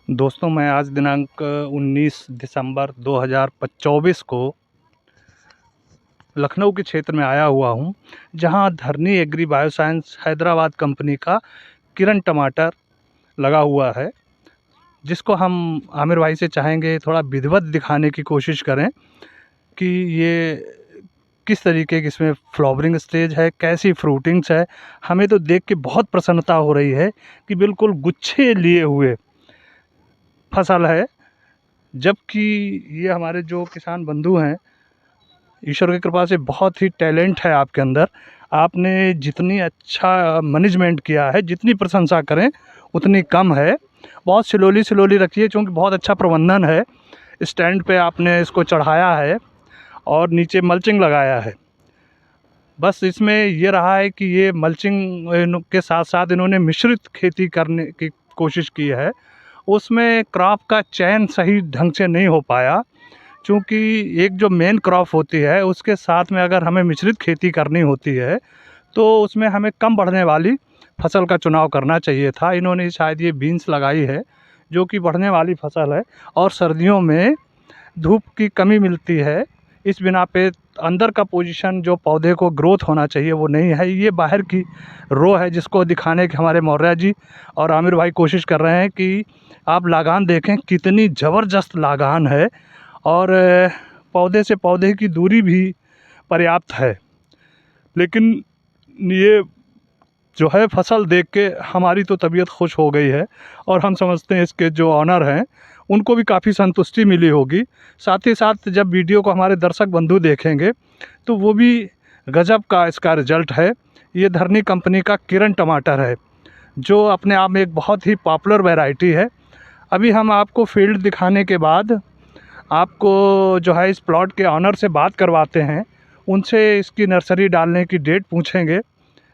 दोस्तों, मैं आज दिनांक 19 दिसंबर 2024 को लखनऊ के क्षेत्र में आया हुआ हूं, जहां धरनी एग्री बायोसाइंस हैदराबाद कंपनी का किरण टमाटर लगा हुआ है, जिसको हम आमिर भाई से चाहेंगे थोड़ा विधिवत दिखाने की कोशिश करें कि ये किस तरीके की इसमें फ्लावरिंग स्टेज है, कैसी फ्रूटिंग्स है। हमें तो देख के बहुत प्रसन्नता हो रही है कि बिल्कुल गुच्छे लिए हुए फसल है, जबकि ये हमारे जो किसान बंधु हैं, ईश्वर की कृपा से बहुत ही टैलेंट है आपके अंदर। आपने जितनी अच्छा मैनेजमेंट किया है, जितनी प्रशंसा करें उतनी कम है। बहुत स्लोली रखिए, क्योंकि बहुत अच्छा प्रबंधन है। स्टैंड पे आपने इसको चढ़ाया है और नीचे मल्चिंग लगाया है। बस इसमें ये रहा है कि ये मल्चिंग के साथ साथ इन्होंने मिश्रित खेती करने की कोशिश की है। उसमें क्रॉप का चयन सही ढंग से नहीं हो पाया, क्योंकि एक जो मेन क्रॉप होती है उसके साथ में अगर हमें मिश्रित खेती करनी होती है तो उसमें हमें कम बढ़ने वाली फसल का चुनाव करना चाहिए था। इन्होंने शायद ये बीन्स लगाई है, जो कि बढ़ने वाली फसल है और सर्दियों में धूप की कमी मिलती है। इस बिना पे अंदर का पोजीशन जो पौधे को ग्रोथ होना चाहिए वो नहीं है। ये बाहर की रो है, जिसको दिखाने के हमारे मौर्या जी और आमिर भाई कोशिश कर रहे हैं कि आप लगान देखें, कितनी ज़बरदस्त लगान है और पौधे से पौधे की दूरी भी पर्याप्त है। लेकिन ये जो है फसल देख के हमारी तो तबीयत खुश हो गई है और हम समझते हैं इसके जो ऑनर हैं उनको भी काफ़ी संतुष्टि मिली होगी। साथ ही साथ जब वीडियो को हमारे दर्शक बंधु देखेंगे तो वो भी गजब का इसका रिजल्ट है। ये धरनी कंपनी का किरण टमाटर है, जो अपने आप में एक बहुत ही पॉपुलर वैरायटी है। अभी हम आपको फील्ड दिखाने के बाद आपको जो है इस प्लॉट के ऑनर से बात करवाते हैं। उनसे इसकी नर्सरी डालने की डेट पूछेंगे,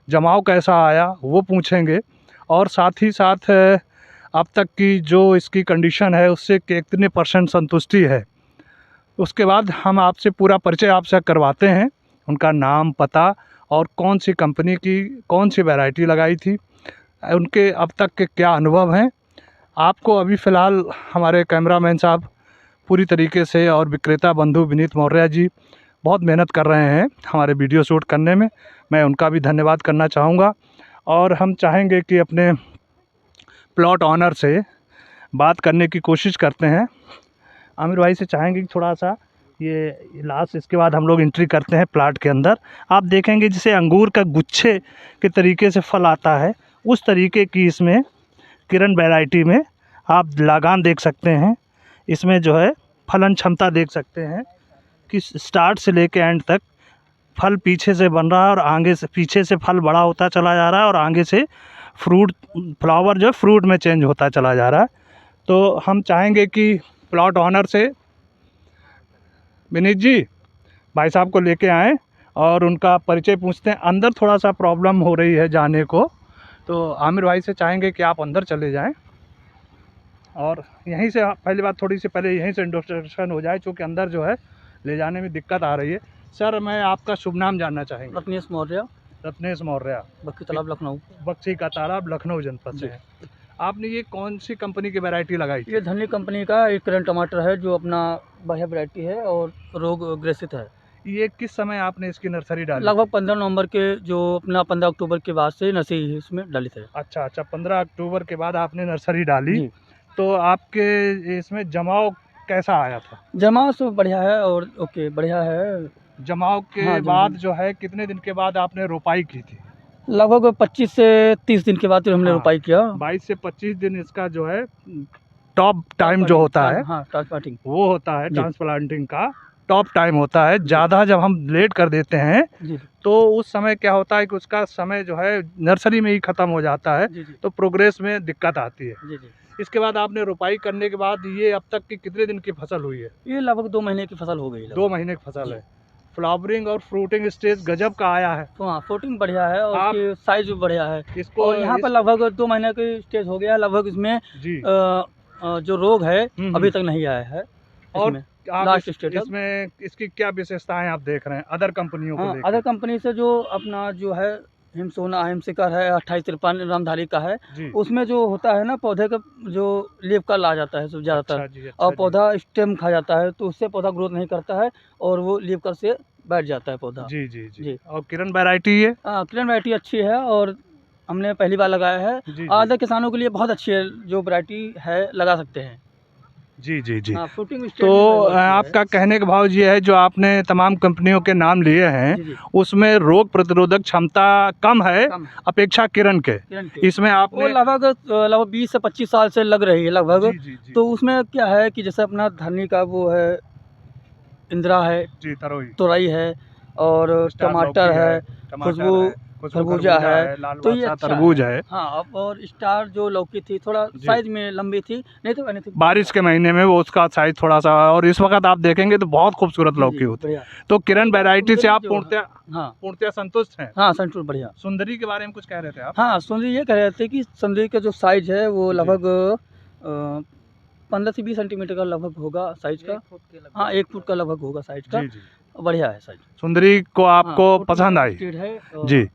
जमाव कैसा आया वो पूछेंगे, और साथ ही साथ अब तक की जो इसकी कंडीशन है उससे कितने % संतुष्टि है। उसके बाद हम आपसे पूरा परिचय आपसे करवाते हैं, उनका नाम, पता और कौन सी कंपनी की कौन सी वैरायटी लगाई थी, उनके अब तक के क्या अनुभव हैं। आपको अभी फ़िलहाल हमारे कैमरामैन साहब पूरी तरीके से और विक्रेता बंधु विनीत मौर्य जी बहुत मेहनत कर रहे हैं हमारे वीडियो शूट करने में। मैं उनका भी धन्यवाद करना चाहूँगा। और हम चाहेंगे कि अपने प्लॉट ऑनर से बात करने की कोशिश करते हैं। आमिर भाई से चाहेंगे कि थोड़ा सा ये लास्ट, इसके बाद हम लोग एंट्री करते हैं प्लाट के अंदर। आप देखेंगे जैसे अंगूर का गुच्छे के तरीके से फल आता है, उस तरीके की इसमें किरण वैरायटी में आप लगान देख सकते हैं। इसमें जो है फलन क्षमता देख सकते हैं कि स्टार्ट से लेके एंड तक फल पीछे से बन रहा है और आगे से पीछे से फल बड़ा होता चला जा रहा है और आगे से फ्लावर जो है फ्रूट में चेंज होता चला जा रहा है। तो हम चाहेंगे कि प्लॉट ऑनर से विनीत जी भाई साहब को लेके आएँ और उनका परिचय पूछते हैं। अंदर थोड़ा सा प्रॉब्लम हो रही है जाने को, तो आमिर भाई से चाहेंगे कि आप अंदर चले जाएं और यहीं से पहली बात थोड़ी सी पहले यहीं से इंट्रोडक्शन हो जाए, क्योंकि अंदर जो है ले जाने में दिक्कत आ रही है। सर, मैं आपका शुभ नाम जानना चाहेंगे। रत्नेश मौर्य, रत्नेश मौर्य, बख्शी तालाब, लखनऊ। बख्शी का तालाब, लखनऊ जनपद से है। आपने ये कौन सी कंपनी की वैरायटी लगाई थी? ये धरनी कंपनी का एक किरण टमाटर है, जो अपना बढ़िया वैरायटी है और रोग ग्रसित है। ये किस समय आपने इसकी नर्सरी डाली? लगभग 15 नवंबर के, जो अपना 15 अक्टूबर के बाद से नर्सरी इसमें डाली थे। अच्छा, 15 अक्टूबर के बाद आपने नर्सरी डाली। जी। तो आपके इसमें जमाव कैसा आया था? जमाव सब बढ़िया है और ओके बढ़िया है। जमाव के बाद जो है कितने दिन के बाद आपने रोपाई की थी? लगभग 25 से 30 दिन के बाद तो हमने रोपाई किया। 22 से 25 दिन इसका जो है टॉप टाइम जो होता है, हाँ, ट्रांसप्लांटिंग वो होता है, ट्रांसप्लांटिंग का टॉप टाइम होता है। ज़्यादा जब हम लेट कर देते हैं तो उस समय क्या होता है कि उसका समय जो है नर्सरी में ही ख़त्म हो जाता है, तो प्रोग्रेस में दिक्कत आती है। इसके बाद आपने रोपाई करने के बाद ये अब तक की कितने दिन की फसल हुई है? ये लगभग 2 महीने की फसल हो गई। 2 महीने की फसल है। फ्लावरिंग और फ्रूटिंग स्टेज गजब का आया है। तो हाँ, फ्रूटिंग बढ़िया है और इसकी साइज भी बढ़िया है। इसको और यहाँ पर लगभग 2 महीने की स्टेज हो गया। लगभग इसमें जो रोग है अभी तक नहीं आया है। और लास्ट स्टेज इसमें इसकी क्या विशेषताएं आप देख रहे हैं अदर कंपनियों को लेकर? अदर कंपनी से जो अपना जो है हिमसोना हिमशिखर है, 2853 रामधारी का है। जी। उसमें जो होता है ना पौधे का जो लीफ कल आ जाता है सब ज़्यादातर, अच्छा जी, अच्छा और जी। पौधा स्टेम खा जाता है, तो उससे पौधा ग्रोथ नहीं करता है और वो लीफ कल से बैठ जाता है पौधा। जी, जी, जी। जी। और किरण वैरायटी है? किरण वैरायटी अच्छी है और हमने पहली बार लगाया है। जी, जी। आधे किसानों के लिए बहुत अच्छी है, जो वैरायटी है लगा सकते हैं। जी, जी, जी। हाँ, फ्रूटिंग स्टेज तो भी बहुत अच्छी है। आपका कहने का भाव ये है जो आपने तमाम कंपनियों के नाम लिए हैं, जी, जी। उसमें रोग प्रतिरोधक क्षमता कम है कम है। अपेक्षा किरण के। किरण के। इसमें वो आपने लगभग 20 से 25 साल से लग रही है लगभग। जी, जी, जी। तो उसमें क्या है कि जैसे अपना धरनी का वो है, इंदिरा है, जी, तरोई, तुरई है और स्टार टमाटर लौकी है, टमाटर खुशबू है, खुशबू खरबूजा है, लाल तो ये बादशाह अच्छा तरबूज है। है। हाँ, अब और स्टार जो लौकी थी थोड़ा जी। साइज़ में लंबी थी, नहीं तो anything बारिश के महीने में वो उसका साइज थोड़ा-सा, और इस वक़्त आप देखेंगे तो बहुत खूबसूरत जी, लौकी जी, होती है। बढ़िया। तो किरण और वैरायटी से सुंदरी आप जो है हाँ, पूर्णतः संतुष्ट हैं? हाँ, संतूर बढ़िया। सुंदरी के बारे में कुछ कह रहे थे आप? हाँ, सुंदरी ये कह रहे थे कि सुंदरी का जो साइज़ है वो जी। लगभग 15 से 20 सेंटीमीटर का लगभग होगा साइज़ का। हाँ, 1 फुट का लगभग होगा साइज़ का। जी, जी। बढ़िया है साइज़। सुंदरी को हाँ, आपको fruiting पसंद आई? स्टेज है जी।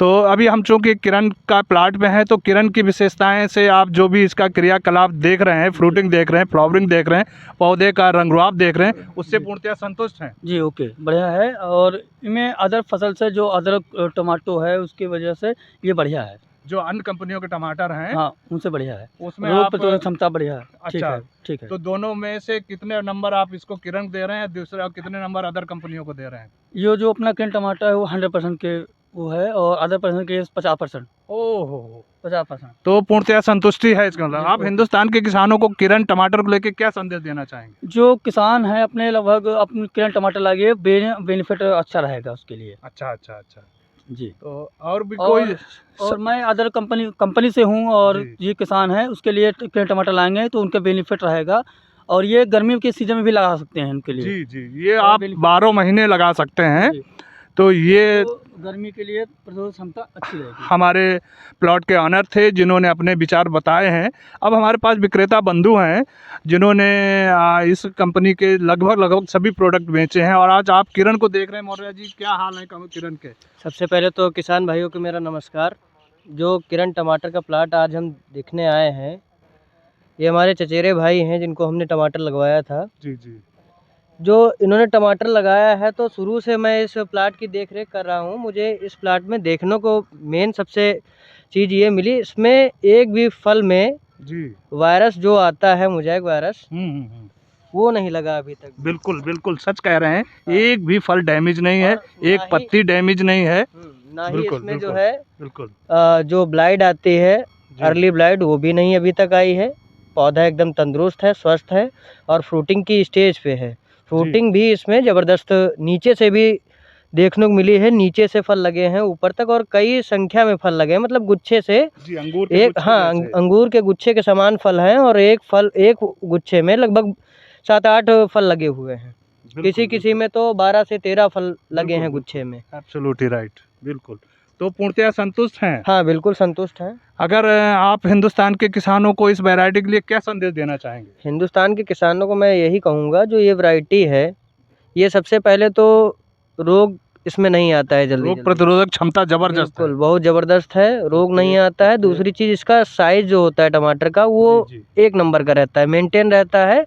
तो अभी हम चूँकि किरण का प्लाट में हैं, तो किरण की विशेषताएँ से आप जो भी इसका क्रियाकलाप देख रहे हैं, फ्रूटिंग देख रहे हैं, फ्लावरिंग देख रहे हैं, पौधे का रंग-रूप देख रहे हैं, उससे पूर्णतः संतुष्ट हैं? जी, ओके, बढ़िया है और इनमें अदर फसल से जो अदरक टमाटो है उसकी वजह से ये बढ़िया है। जो अन्य कंपनियों के टमाटर हैं, हाँ, उनसे बढ़िया है। उसमें रोग आप प्रतिरोधक क्षमता बढ़िया है। ठीक अच्छा, है, ठीक है। तो दोनों में से कितने नंबर आप इसको किरण दे रहे हैं, दूसरा कितने नंबर अदर कंपनियों को दे रहे हैं? ये जो अपना किरण टमाटर है वो 100% के वो है और अदर पर्सन के 50%। ओह हो! 50%। तो पूर्णतः संतुष्टि है इसका मतलब। जी, आप ओके। हिंदुस्तान के किसानों को किरण टमाटर को लेके क्या संदेश देना चाहेंगे? जो किसान हैं अपने लगभग अपने किरण टमाटर लगाइए, बेनिफिट अच्छा रहेगा उसके लिए। अच्छा, अच्छा, अच्छा। जी। तो और भी और कोई और मैं अदर कंपनी से हूँ और जी। ये किसान हैं उसके लिए किरण टमाटर लाएँगे तो उनका बेनिफिट रहेगा और ये गर्मी के सीज़न में भी लगा सकते हैं इनके लिए। जी, जी। ये और आप बेनिफिट 12 महीने लगा सकते हैं। जी, तो ये तो गर्मी के लिए प्रतिरोधक क्षमता अच्छी रहेगी। हमारे प्लॉट के ऑनर थे जिन्होंने अपने विचार बताए हैं। अब हमारे पास विक्रेता बंधु हैं जिन्होंने इस कंपनी के लगभग सभी प्रोडक्ट बेचे हैं, और आज आप किरण को देख रहे हैं। मौर्य जी, क्या हाल है किरण के? सबसे पहले तो किसान भाइयों को मेरा नमस्कार। जो किरण टमाटर का प्लाट आज हम देखने आए हैं, ये हमारे चचेरे भाई हैं जिनको हमने टमाटर लगवाया था। जी, जी। जो इन्होंने टमाटर लगाया है तो शुरू से मैं इस प्लाट की देख रेख कर रहा हूँ। मुझे इस प्लाट में देखने को मेन सबसे चीज़ ये मिली, इसमें एक भी फल में जी। वायरस जो आता है मोज़ेक वायरस, वो नहीं लगा अभी तक। बिल्कुल, बिल्कुल सच कह रहे हैं। हाँ। एक भी फल डैमेज नहीं है, और ना एक ही पत्ती डैमेज नहीं है। ना ही बिल्कुल, इसमें जो बिल्कुल, है बिल्कुल। जो ब्लाइट आती है, जी। अर्ली ब्लाइट, वो भी नहीं अभी तक आई है। पौधा एकदम तंदुरुस्त है, स्वस्थ है और फ्रूटिंग की स्टेज पे है। फ्रूटिंग भी इसमें ज़बरदस्त नीचे से भी देखने को मिली है। नीचे से फल लगे हैं ऊपर तक और कई संख्या में फल लगे हैं, मतलब गुच्छे से जी, अंगूर के एक, गुच्छे हाँ, जैसे। अंगूर के गुच्छे के समान फल हैं और एक गुच्छे में लगभग 7-8 फल लगे हुए हैं। बिल्कुल, किसी में तो 12 से 13 फल लगे हैं बिल्कुल, गुच्छे में। एब्सोल्युटली राइट, बिल्कुल। तो पूर्णतः संतुष्ट हैं? हाँ, बिल्कुल संतुष्ट हैं। अगर आप हिंदुस्तान के किसानों को इस वैरायटी के लिए क्या संदेश देना चाहेंगे? हिंदुस्तान के किसानों को मैं यही कहूँगा, जो ये वैरायटी है, ये सबसे पहले तो रोग इसमें नहीं आता है जल्दी। रोग प्रतिरोधक क्षमता जबरदस्त है। बिल्कुल, बहुत ज़बरदस्त है, रोग ओके, नहीं आता है। ओके। दूसरी चीज़, इसका साइज़ जो होता है टमाटर का, वो जी, जी। एक नंबर का रहता है, मेंटेन रहता है,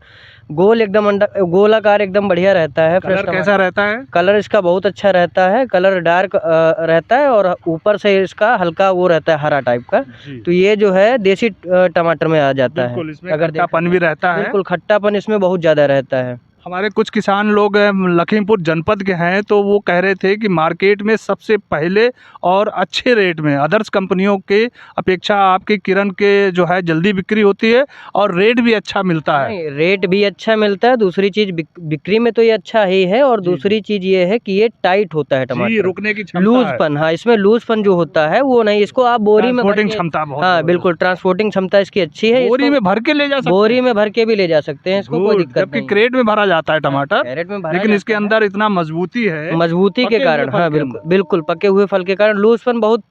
गोल एकदम गोलाकार एकदम बढ़िया रहता है। फ्रेश कलर टमाटर कैसा रहता है? कलर इसका बहुत अच्छा रहता है, कलर डार्क रहता है और ऊपर से इसका हल्का वो रहता है, हरा टाइप का। जी। तो ये जो है देसी टमाटर में आ जाता है। बिल्कुल, इसमें अगर खट्टापन भी रहता है। बिल्कुल खट्टापन इसमें बहुत ज़्यादा रहता है। हमारे कुछ किसान लोग लखीमपुर जनपद के हैं, तो वो कह रहे थे कि मार्केट में सबसे पहले और अच्छे रेट में अदर्स कंपनियों के अपेक्षा आपके किरण के जो है जल्दी बिक्री होती है और रेट भी अच्छा मिलता है। नहीं, रेट भी अच्छा मिलता है। दूसरी चीज़ बिक्री में तो ये अच्छा ही है और जी, दूसरी चीज़ ये है कि ये टाइट होता है जी, टमाटर। रुकने की क्षमता है। लूजपन, हाँ, इसमें लूजपन जो होता है वो नहीं। इसको आप बोरी में भर ट्रांसपोर्टिंग के, क्षमता बहुत हाँ जबरदस्त। बिल्कुल, ट्रांसपोर्टिंग क्षमता इसकी अच्छी है। बोरी इसको में भर के ले जा सकते बोरी हैं। में भर के भी ले जा सकते हैं, इसको कोई गुड, दिक्कत जबकि नहीं है। क्रेट में भरा जाता है टमाटर, कैरेट में भरा लेकिन इसके जाता है। अंदर इतना मजबूती है, मजबूती के पके हुए कारण, फल हाँ के बिल्कुल अंदर। बिल्कुल, पके हुए फल के कारण लूजपन बहुत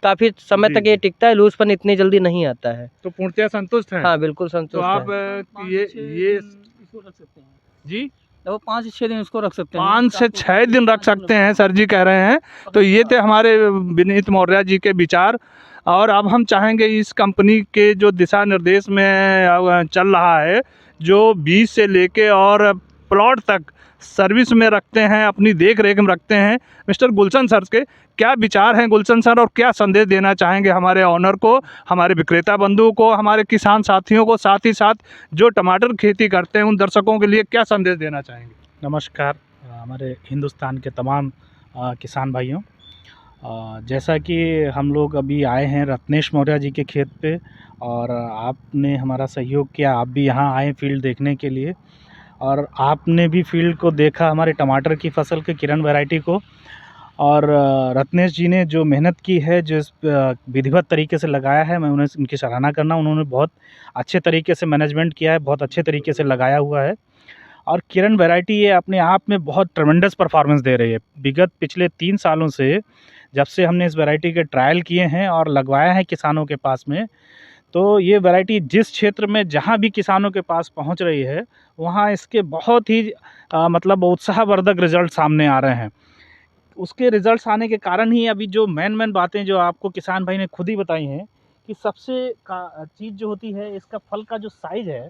काफ़ी समय जी, तक ये जी। टिकता है। लूजपन इतनी जल्दी नहीं आता है। तो पूर्णतः संतुष्ट हैं? हाँ बिल्कुल तो संतुष्ट आप है। ये इसको रख सकते हैं। जी, लगभग 5 से 6 दिन इसको रख सकते हैं। 5 से 6 दिन रख सकते हैं सर जी कह रहे हैं। तो ये थे हमारे विनीत मौर्य जी के विचार। और अब हम चाहेंगे इस कंपनी के जो दिशा निर्देश में चल रहा है, जो बीज से लेके और प्लॉट तक सर्विस में रखते हैं, अपनी देख रेख में रखते हैं, मिस्टर गुलशन सर के क्या विचार हैं गुलशन सर, और क्या संदेश देना चाहेंगे हमारे ऑनर को, हमारे विक्रेता बंधुओं को, हमारे किसान साथियों को, साथ ही साथ जो टमाटर खेती करते हैं उन दर्शकों के लिए क्या संदेश देना चाहेंगे? नमस्कार हमारे हिंदुस्तान के तमाम किसान भाइयों। जैसा कि हम लोग अभी आए हैं रत्नेश मौर्य जी के खेत पे, और आपने हमारा सहयोग किया, आप भी यहाँ आए फील्ड देखने के लिए, और आपने भी फील्ड को देखा, हमारे टमाटर की फसल के किरण वैरायटी को। और रत्नेश जी ने जो मेहनत की है, जो विधिवत तरीके से लगाया है, मैं उन्हें उनकी सराहना करना, उन्होंने बहुत अच्छे तरीके से मैनेजमेंट किया है, बहुत अच्छे तरीके से लगाया हुआ है। और किरण वैरायटी ये अपने आप में बहुत ट्रेमेंडस परफॉर्मेंस दे रही है। विगत पिछले 3 सालों से जब से हमने इस वैरायटी के ट्रायल किए हैं और लगवाया है किसानों के पास में, तो ये वैरायटी जिस क्षेत्र में जहाँ भी किसानों के पास पहुंच रही है, वहाँ इसके बहुत ही मतलब उत्साहवर्धक रिज़ल्ट सामने आ रहे हैं। उसके रिज़ल्ट्स आने के कारण ही अभी जो मेन बातें जो आपको किसान भाई ने खुद ही बताई हैं, कि सबसे चीज़ जो होती है, इसका फल का जो साइज़ है,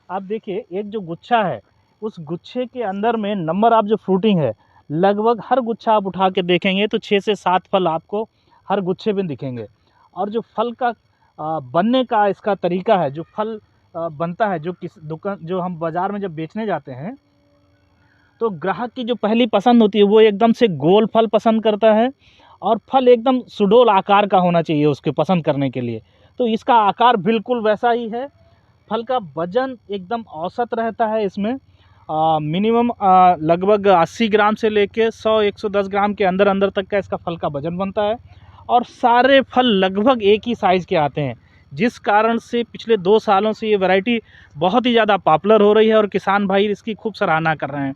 आप देखिए एक जो गुच्छा है, उस गुच्छे के अंदर में नंबर ऑफ जो फ्रूटिंग है, लगभग हर गुच्छा आप उठा के देखेंगे तो 6 से 7 फल आपको हर गुच्छे में दिखेंगे। और जो फल का बनने का इसका तरीका है, जो फल बनता है, जो किस दुकान, जो हम बाज़ार में जब बेचने जाते हैं, तो ग्राहक की जो पहली पसंद होती है वो एकदम से गोल फल पसंद करता है, और फल एकदम सुडौल आकार का होना चाहिए उसके पसंद करने के लिए। तो इसका आकार बिल्कुल वैसा ही है। फल का वज़न एकदम औसत रहता है इसमें, मिनिमम लगभग 80 ग्राम से लेके 100-110 ग्राम के अंदर अंदर तक का इसका फल का वज़न बनता है। और सारे फल लगभग एक ही साइज़ के आते हैं, जिस कारण से पिछले 2 सालों से ये वैरायटी बहुत ही ज़्यादा पॉपुलर हो रही है और किसान भाई इसकी खूब सराहना कर रहे हैं।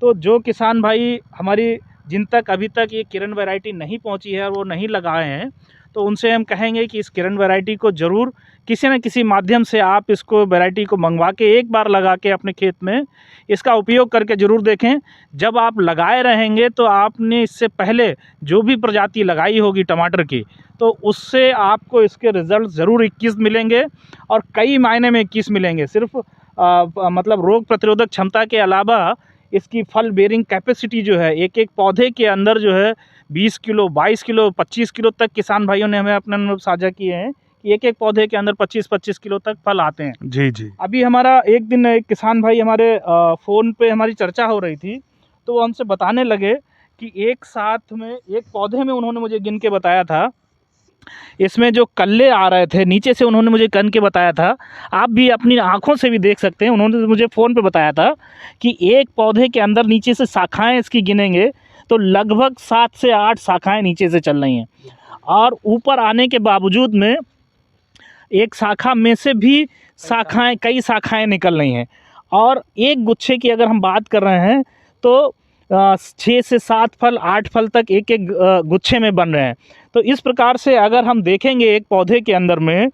तो जो किसान भाई हमारी जिन तक अभी तक ये किरण वैरायटी नहीं पहुंची है और वो नहीं लगाए हैं, तो उनसे हम कहेंगे कि इस किरण वैरायटी को ज़रूर किसी न किसी माध्यम से आप इसको वैरायटी को मंगवा के एक बार लगा के अपने खेत में इसका उपयोग करके ज़रूर देखें। जब आप लगाए रहेंगे तो आपने इससे पहले जो भी प्रजाति लगाई होगी टमाटर की, तो उससे आपको इसके रिज़ल्ट ज़रूर 21 मिलेंगे, और कई मायने में 21 मिलेंगे। सिर्फ मतलब रोग प्रतिरोधक क्षमता के अलावा इसकी फल बेरिंग कैपेसिटी जो है, एक एक पौधे के अंदर जो है 20 किलो, 22 किलो, 25 किलो तक किसान भाइयों ने हमें अपने अनुभव साझा किए हैं कि एक एक पौधे के अंदर 25-25 किलो तक फल आते हैं। जी जी। अभी हमारा एक दिन एक किसान भाई हमारे फ़ोन पे हमारी चर्चा हो रही थी, तो वो हमसे बताने लगे कि एक साथ में एक पौधे में उन्होंने मुझे गिन के बताया था, इसमें जो कल्ले आ रहे थे नीचे से, उन्होंने मुझे गिन के बताया था, आप भी अपनी आँखों से भी देख सकते हैं, उन्होंने मुझे फ़ोन पे बताया था कि एक पौधे के अंदर नीचे से शाखाएँ इसकी गिनेंगे तो लगभग 7 से 8 शाखाएँ नीचे से चल रही हैं, और ऊपर आने के बावजूद में एक शाखा में से भी शाखाएँ, कई शाखाएँ निकल रही हैं। और एक गुच्छे की अगर हम बात कर रहे हैं तो 6 से 7 फल, 8 फल तक एक एक गुच्छे में बन रहे हैं। तो इस प्रकार से अगर हम देखेंगे एक पौधे के अंदर में,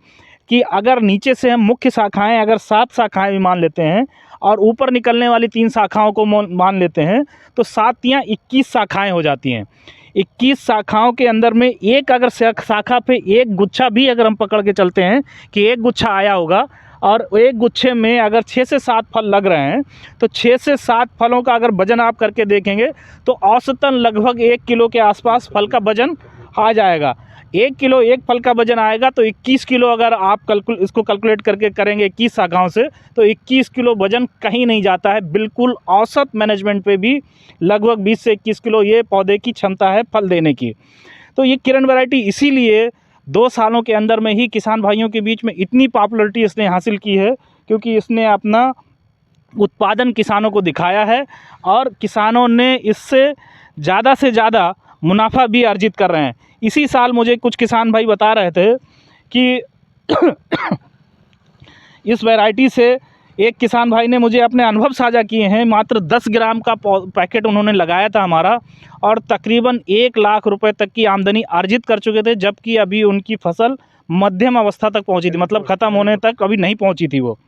कि अगर नीचे से हम मुख्य शाखाएं अगर 7 शाखाएं भी मान लेते हैं और ऊपर निकलने वाली 3 शाखाओं को मान लेते हैं, तो 7 या 21 शाखाएं हो जाती हैं। 21 शाखाओं के अंदर में एक अगर शाखा पे एक गुच्छा भी अगर हम पकड़ के चलते हैं कि एक गुच्छा आया होगा, और एक गुच्छे में अगर 6 से 7 फल लग रहे हैं, तो 6 से 7 फलों का अगर वज़न आप करके देखेंगे तो औसतन लगभग 1 किलो के आसपास फल का वज़न आ जाएगा। 1 किलो एक फल का वज़न आएगा तो 21 किलो अगर आप इसको कैलकुलेट करके करेंगे 21 शाखाओं से, तो 21 किलो वज़न कहीं नहीं जाता है। बिल्कुल औसत मैनेजमेंट पे भी लगभग 20 से 21 किलो ये पौधे की क्षमता है फल देने की। तो ये किरण वैरायटी इसीलिए 2 सालों के अंदर में ही किसान भाइयों के बीच में इतनी पॉपुलैरिटी इसने हासिल की है, क्योंकि इसने अपना उत्पादन किसानों को दिखाया है, और किसानों ने इससे ज़्यादा से ज़्यादा मुनाफा भी अर्जित कर रहे हैं। इसी साल मुझे कुछ किसान भाई बता रहे थे कि इस वैरायटी से एक किसान भाई ने मुझे अपने अनुभव साझा किए हैं, मात्र 10 ग्राम का पैकेट उन्होंने लगाया था हमारा, और तकरीबन 1 लाख रुपए तक की आमदनी अर्जित कर चुके थे, जबकि अभी उनकी फसल मध्यम अवस्था तक पहुंची थी, मतलब ख़त्म होने तक अभी नहीं पहुंची थी वो।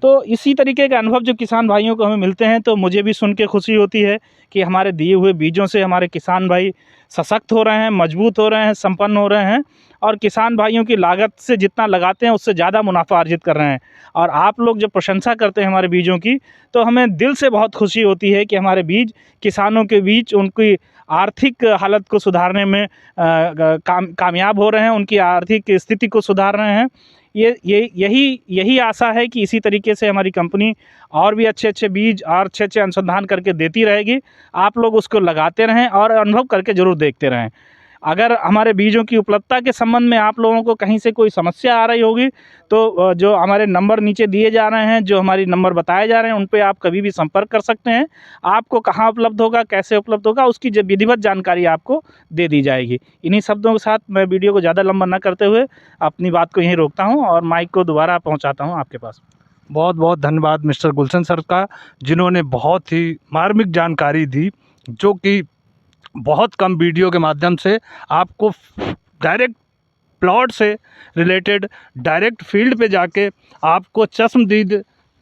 तो इसी तरीके के अनुभव जो किसान भाइयों को हमें मिलते हैं, तो मुझे भी सुन के खुशी होती है कि हमारे दिए हुए बीजों से हमारे किसान भाई सशक्त हो रहे हैं, मजबूत हो रहे हैं, संपन्न हो रहे हैं और किसान भाइयों की लागत से जितना लगाते हैं उससे ज़्यादा मुनाफा अर्जित कर रहे हैं। और आप लोग जब प्रशंसा करते हैं हमारे बीजों की, तो हमें दिल से बहुत खुशी होती है कि हमारे बीज किसानों के बीच उनकी आर्थिक हालत को सुधारने में कामयाब हो रहे हैं, उनकी आर्थिक स्थिति को सुधार रहे हैं। यही आशा है कि इसी तरीके से हमारी कंपनी और भी अच्छे बीज और अच्छे अनुसंधान करके देती रहेगी। आप लोग उसको लगाते रहें और अनुभव करके ज़रूर देखते रहें। अगर हमारे बीजों की उपलब्धता के संबंध में आप लोगों को कहीं से कोई समस्या आ रही होगी, तो जो हमारे नंबर नीचे दिए जा रहे हैं, जो हमारी नंबर बताए जा रहे हैं, उन पे आप कभी भी संपर्क कर सकते हैं। आपको कहाँ उपलब्ध होगा, कैसे उपलब्ध होगा, उसकी जो विधिवत जानकारी आपको दे दी जाएगी। इन्हीं शब्दों के साथ मैं वीडियो को ज़्यादा लंबा न करते हुए अपनी बात को यहीं रोकता हूँ और माइक को दोबारा पहुँचाता हूँ आपके पास। बहुत बहुत धन्यवाद मिस्टर गुलशन सर का, जिन्होंने बहुत ही मार्मिक जानकारी दी, जो कि बहुत कम वीडियो के माध्यम से आपको डायरेक्ट प्लॉट से रिलेटेड, डायरेक्ट फील्ड पे जाके आपको चश्मदीद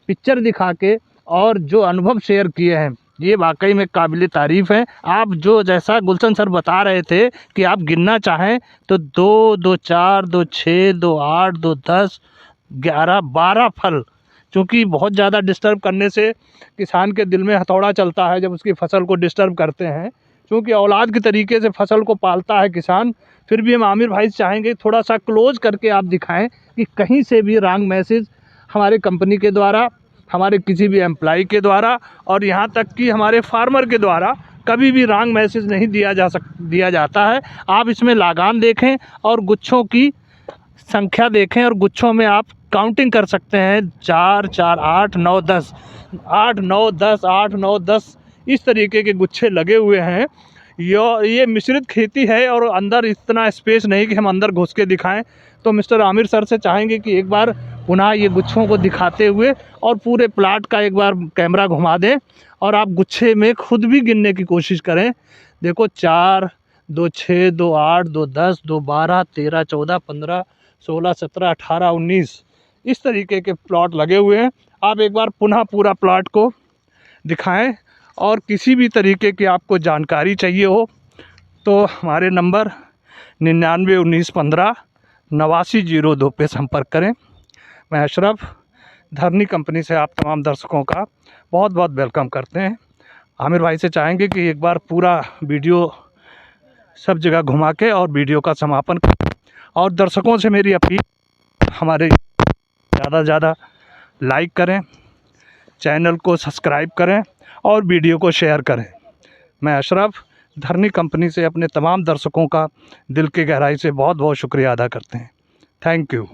पिक्चर दिखा के और जो अनुभव शेयर किए हैं, ये वाकई में काबिल तारीफ़ है। आप जो जैसा गुलशन सर बता रहे थे कि आप गिनना चाहें तो 2, 2, 4, 2, 6, 2, 8, 2, 10, 11, 12 फल, क्योंकि बहुत ज़्यादा डिस्टर्ब करने से किसान के दिल में हथौड़ा चलता है जब उसकी फसल को डिस्टर्ब करते हैं, क्योंकि औलाद के तरीके से फसल को पालता है किसान। फिर भी हम आमिर भाई से चाहेंगे थोड़ा सा क्लोज करके आप दिखाएं कि कहीं से भी रॉन्ग मैसेज हमारे कंपनी के द्वारा, हमारे किसी भी एम्प्लॉय के द्वारा और यहाँ तक कि हमारे फार्मर के द्वारा कभी भी रॉन्ग मैसेज नहीं दिया जाता है। आप इसमें लगान देखें और गुच्छों की संख्या देखें और गुच्छों में आप काउंटिंग कर सकते हैं। 4, 4, 8, 9, 10, 8, 9, 10, 8, 9, 10 इस तरीके के गुच्छे लगे हुए हैं। ये मिश्रित खेती है और अंदर इतना स्पेस नहीं कि हम अंदर घुस के दिखाएं। तो मिस्टर आमिर सर से चाहेंगे कि एक बार पुनः ये गुच्छों को दिखाते हुए और पूरे प्लाट का एक बार कैमरा घुमा दें और आप गुच्छे में खुद भी गिनने की कोशिश करें। देखो 4, 2, 6, 2, 8, 2, 10, 2, 12, 13, 14, 15, 16, 17, 18, 19 इस तरीके के प्लॉट लगे हुए हैं। आप एक बार पुनः पूरा प्लॉट को दिखाएं और किसी भी तरीके की आपको जानकारी चाहिए हो तो हमारे नंबर 99 19 15 89 02 पे संपर्क करें। मैं अशरफ धरनी कंपनी से आप तमाम दर्शकों का बहुत बहुत वेलकम करते हैं। आमिर भाई से चाहेंगे कि एक बार पूरा वीडियो सब जगह घुमा के और वीडियो का समापन करें। और दर्शकों से मेरी अपील, हमारे ज़्यादा से ज़्यादा लाइक करें, चैनल को सब्सक्राइब करें और वीडियो को शेयर करें। मैं अशरफ धरनी कंपनी से अपने तमाम दर्शकों का दिल की गहराई से बहुत बहुत शुक्रिया अदा करते हैं। Thank you.